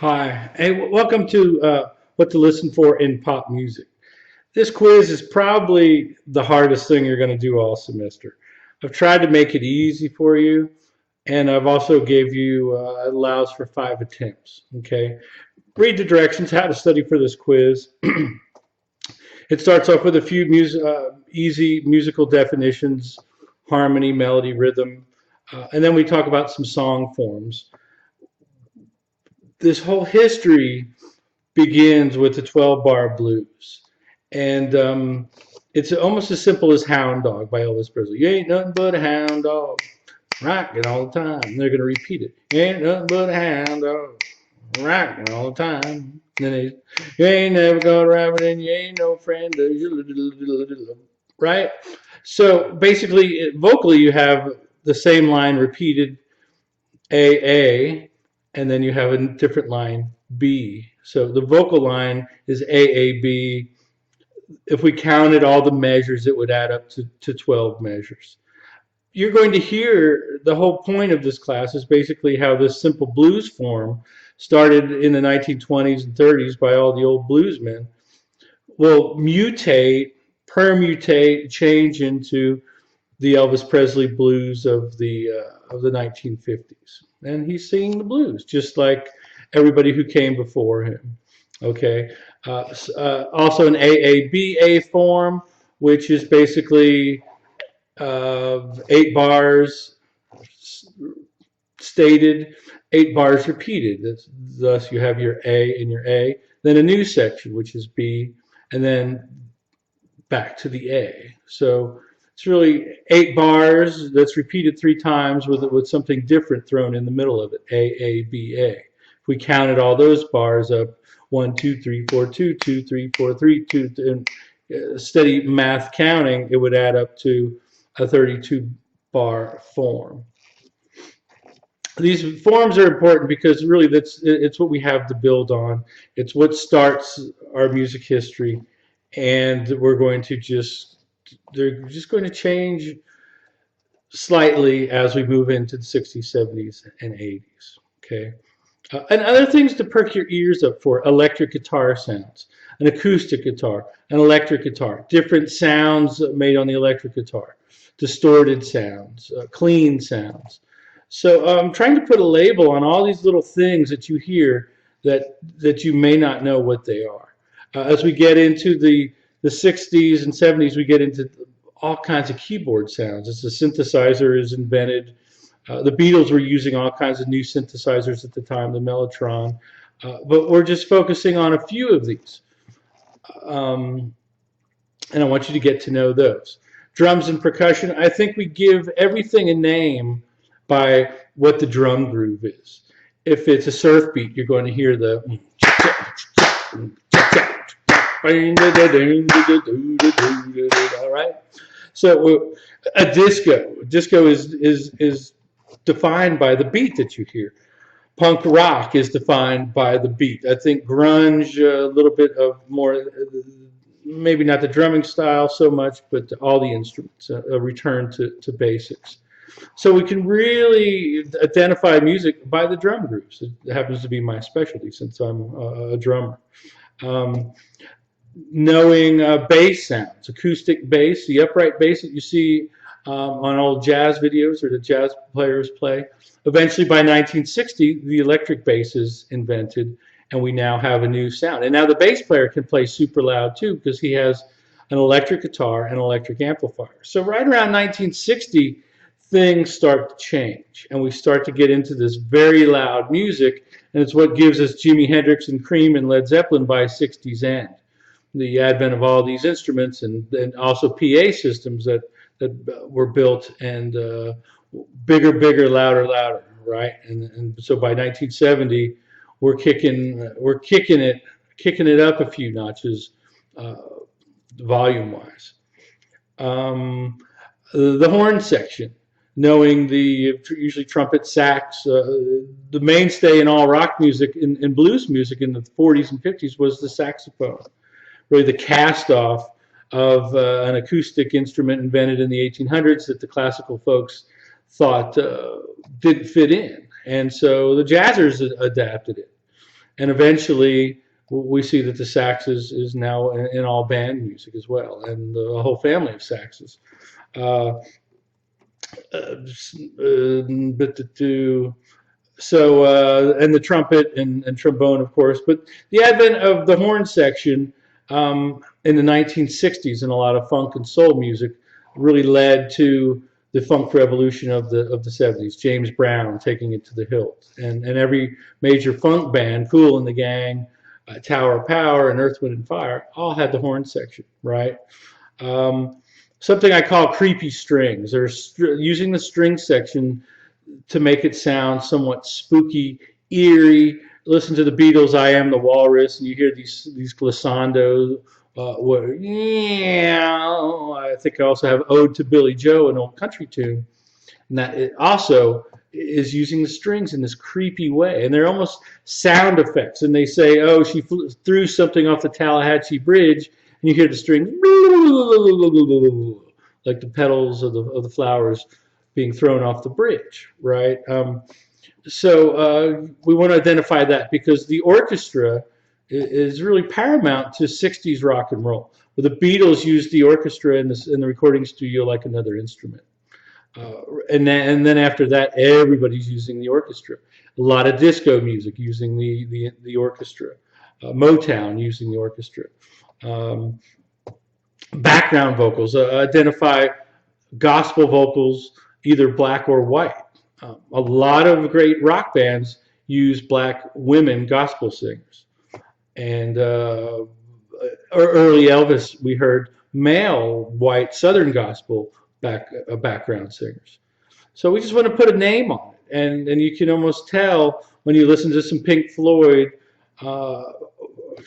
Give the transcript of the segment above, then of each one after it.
Hi, hey, welcome to What to Listen for in Pop Music. This quiz is probably the hardest thing you're going to do all semester. I've tried to make it easy for you, and I've also gave you it allows for 5 attempts. Okay, read the directions how to study for this quiz. It starts off with a few easy musical definitions: harmony, melody, rhythm, and then we talk about some song forms. This whole history begins with the 12 bar blues. And it's almost as simple as Hound Dog by Elvis Presley. You ain't nothing but a hound dog, rocking all the time. And they're going to repeat it. You ain't nothing but a hound dog, rocking all the time. And then you ain't never gonna rabbit and you ain't no friend. Right? So basically, vocally, you have the same line repeated A, and then you have a different line B. So the vocal line is AAB. If we counted all the measures, it would add up to 12 measures. You're going to hear the whole point of this class is basically how this simple blues form started in the 1920s and 30s by all the old bluesmen will mutate, permutate, change into the Elvis Presley blues of the 1950s, and he's singing the blues just like everybody who came before him. Okay, also an AABA form, which is basically 8 bars stated, 8 bars repeated. Thus, you have your A and your A, then a new section, which is B, and then back to the A. So it's really 8 bars that's repeated 3 times with something different thrown in the middle of it. A. If we counted all those bars up, 1, 2, 3, 4, 2, 2, 3, 4, 3, 2, and steady math counting, it would add up to a 32 bar form. These forms are important because really it's what we have to build on. It's what starts our music history, and they're just going to change slightly as we move into the 60s, 70s, and 80s. Okay. And other things to perk your ears up for: electric guitar sounds, an acoustic guitar, an electric guitar, different sounds made on the electric guitar, distorted sounds, clean sounds. So I'm trying to put a label on all these little things that you hear that you may not know what they are. As we get into the 60s and 70s, we get into all kinds of keyboard sounds. As the synthesizer is invented, the Beatles were using all kinds of new synthesizers at the time, the Mellotron, but we're just focusing on a few of these. Um, and I want you to get to know those. Drums and percussion, I think we give everything a name by what the drum groove is. If it's a surf beat, you're going to hear the all right. So a disco is defined by the beat that you hear. Punk rock is defined by the beat. I think grunge, a little bit of more, maybe not the drumming style so much, but all the instruments, a return to basics. So we can really identify music by the drum groups. It happens to be my specialty since I'm a drummer. Um, Knowing bass sounds, acoustic bass, the upright bass that you see on old jazz videos or the jazz players play. Eventually, by 1960, the electric bass is invented, and we now have a new sound. And now the bass player can play super loud too because he has an electric guitar and an electric amplifier. So right around 1960, things start to change, and we start to get into this very loud music, and it's what gives us Jimi Hendrix and Cream and Led Zeppelin by 60's end. The advent of all these instruments and also PA systems that were built and bigger, louder, right? And so by 1970, we're kicking it up a few notches, uh, volume wise. Um, the horn section, knowing the usually trumpet, sax, the mainstay in all rock music and blues music in the 40s and 50s was the saxophone, really the cast off of an acoustic instrument invented in the 1800s that the classical folks thought didn't fit in. And so the jazzers adapted it. and eventually we see that the sax is now in all band music as well, and the whole family of saxes. Uh, but and the trumpet and trombone, of course. But the advent of the horn section in the 1960s in a lot of funk and soul music really led to the funk revolution of the 70s. James Brown taking it to the hilt, and every major funk band, Kool and the Gang, Tower of Power, and Earth, Wind and Fire, all had the horn section, right? Um, Something I call creepy strings. They're using the string section to make it sound somewhat spooky, eerie. Listen to the Beatles' "I Am the Walrus," and you hear these glissandos. Where, yeah, I think I also have "Ode to Billy Joe," an old country tune, and that it also is using the strings in this creepy way, and they're almost sound effects. And they say, "Oh, she threw something off the Tallahatchie Bridge," and you hear the strings like the petals of the flowers being thrown off the bridge, right? So we want to identify that because the orchestra is really paramount to 60s rock and roll. But the Beatles used the orchestra in the recording studio like another instrument. And then after that, everybody's using the orchestra. A lot of disco music using the orchestra. Motown using the orchestra. Um, Background vocals identify gospel vocals, either black or white. A lot of great rock bands use black women gospel singers. And early Elvis, we heard male white Southern gospel background singers. So we just want to put a name on it. And you can almost tell when you listen to some Pink Floyd, uh,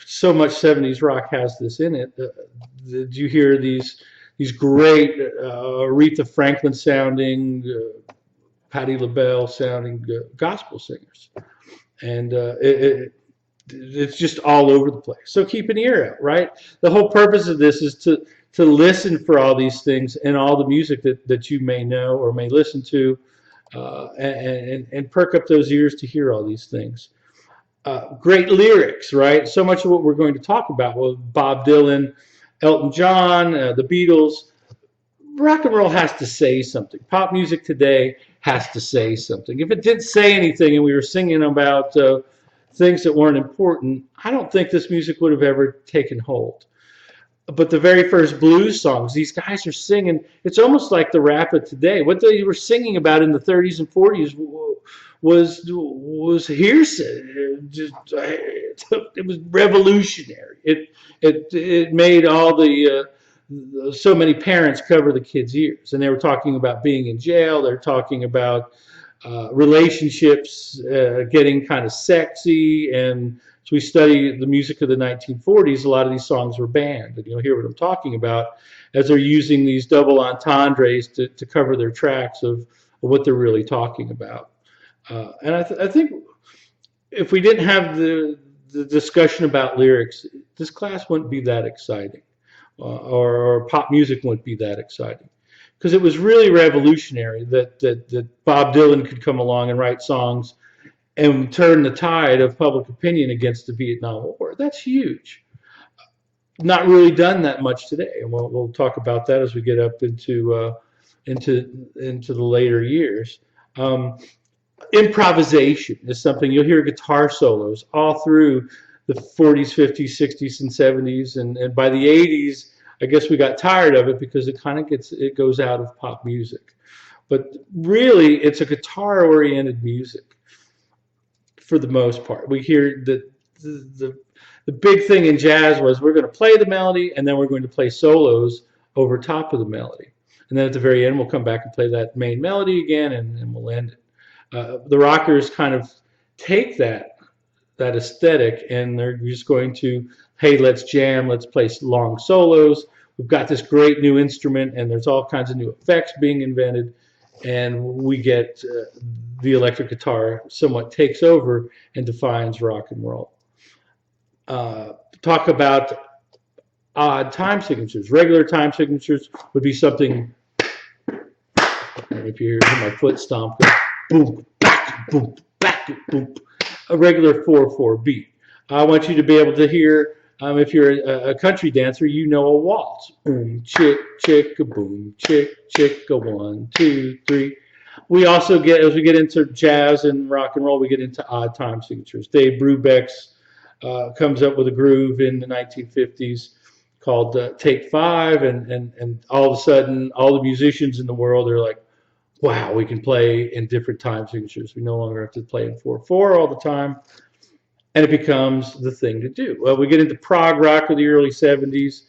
so much 70s rock has this in it. Did you hear these great Aretha Franklin sounding, Patti LaBelle sounding gospel singers? And it's just all over the place. So keep an ear out, right? The whole purpose of this is to listen for all these things and all the music that you may know or may listen to, and perk up those ears to hear all these things. Great lyrics, right? So much of what we're going to talk about with Bob Dylan, Elton John, the Beatles. Rock and roll has to say something. Pop music today has to say something. If it didn't say anything and we were singing about things that weren't important, I don't think this music would have ever taken hold. But the very first blues songs, these guys are singing. It's almost like the rap of today. What they were singing about in the 30s and 40s was hearsay. It was revolutionary. It made all the so many parents cover the kids' ears, and they were talking about being in jail. They're talking about relationships getting kind of sexy, and as we study the music of the 1940s, a lot of these songs were banned, and you'll hear what I'm talking about as they're using these double entendres to cover their tracks of what they're really talking about. And I think if we didn't have the discussion about lyrics, this class wouldn't be that exciting, or pop music wouldn't be that exciting, because it was really revolutionary that Bob Dylan could come along and write songs and turn the tide of public opinion against the Vietnam War. That's huge. Not really done that much today, and we'll talk about that as we get up into the later years. Improvisation is something you'll hear guitar solos all through the 40s, 50s, 60s, and 70s, and by the 80s, I guess we got tired of it because it goes out of pop music. But really, it's a guitar-oriented music for the most part. We hear that the big thing in jazz was we're going to play the melody and then we're going to play solos over top of the melody. And then at the very end, we'll come back and play that main melody again, and we'll end it. The rockers kind of take that aesthetic, and they're just going to, hey, let's jam, let's play long solos. We've got this great new instrument, and there's all kinds of new effects being invented, and we get the electric guitar somewhat takes over and defines rock and roll. Talk about odd time signatures. Regular time signatures would be something, if you hear my foot stomp, boom, back, boom, back, boom, a regular 4/4 beat. I want you to be able to hear, if you're a country dancer, you know a waltz. Boom, chick, chick, a boom, chick, chick, a 1, 2, 3. We also get, as we get into jazz and rock and roll, we get into odd time signatures. Dave Brubeck's comes up with a groove in the 1950s called Take Five, and all of a sudden, all the musicians in the world are like, wow, we can play in different time signatures. We no longer have to play in 4/4 all the time, and it becomes the thing to do. Well, we get into prog rock of the early 70s.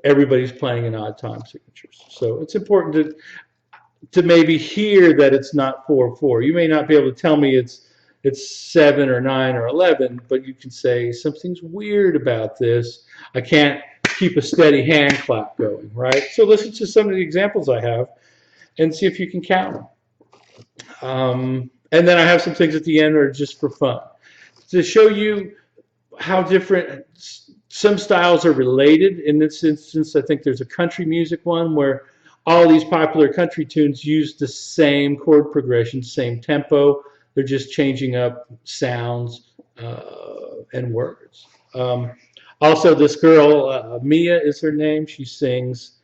Everybody's playing in odd time signatures. So it's important to maybe hear that it's not 4/4. You may not be able to tell me it's 7 or 9 or 11, but you can say something's weird about this. I can't keep a steady hand clap going, right? So listen to some of the examples I have and see if you can count them. And then I have some things at the end that are just for fun to show you how different some styles are related. In this instance, I think there's a country music one where all these popular country tunes use the same chord progression, same tempo. They're just changing up sounds and words. Also, this girl, Mia is her name. She sings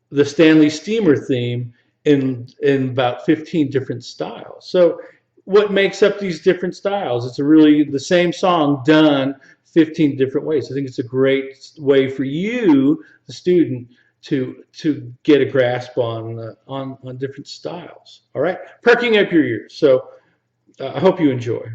the Stanley Steamer theme in about 15 different styles. So what makes up these different styles? It's really the same song done 15 different ways. I think it's a great way for you, the student, to get a grasp on different styles. All right, perking up your ears. So I hope you enjoy.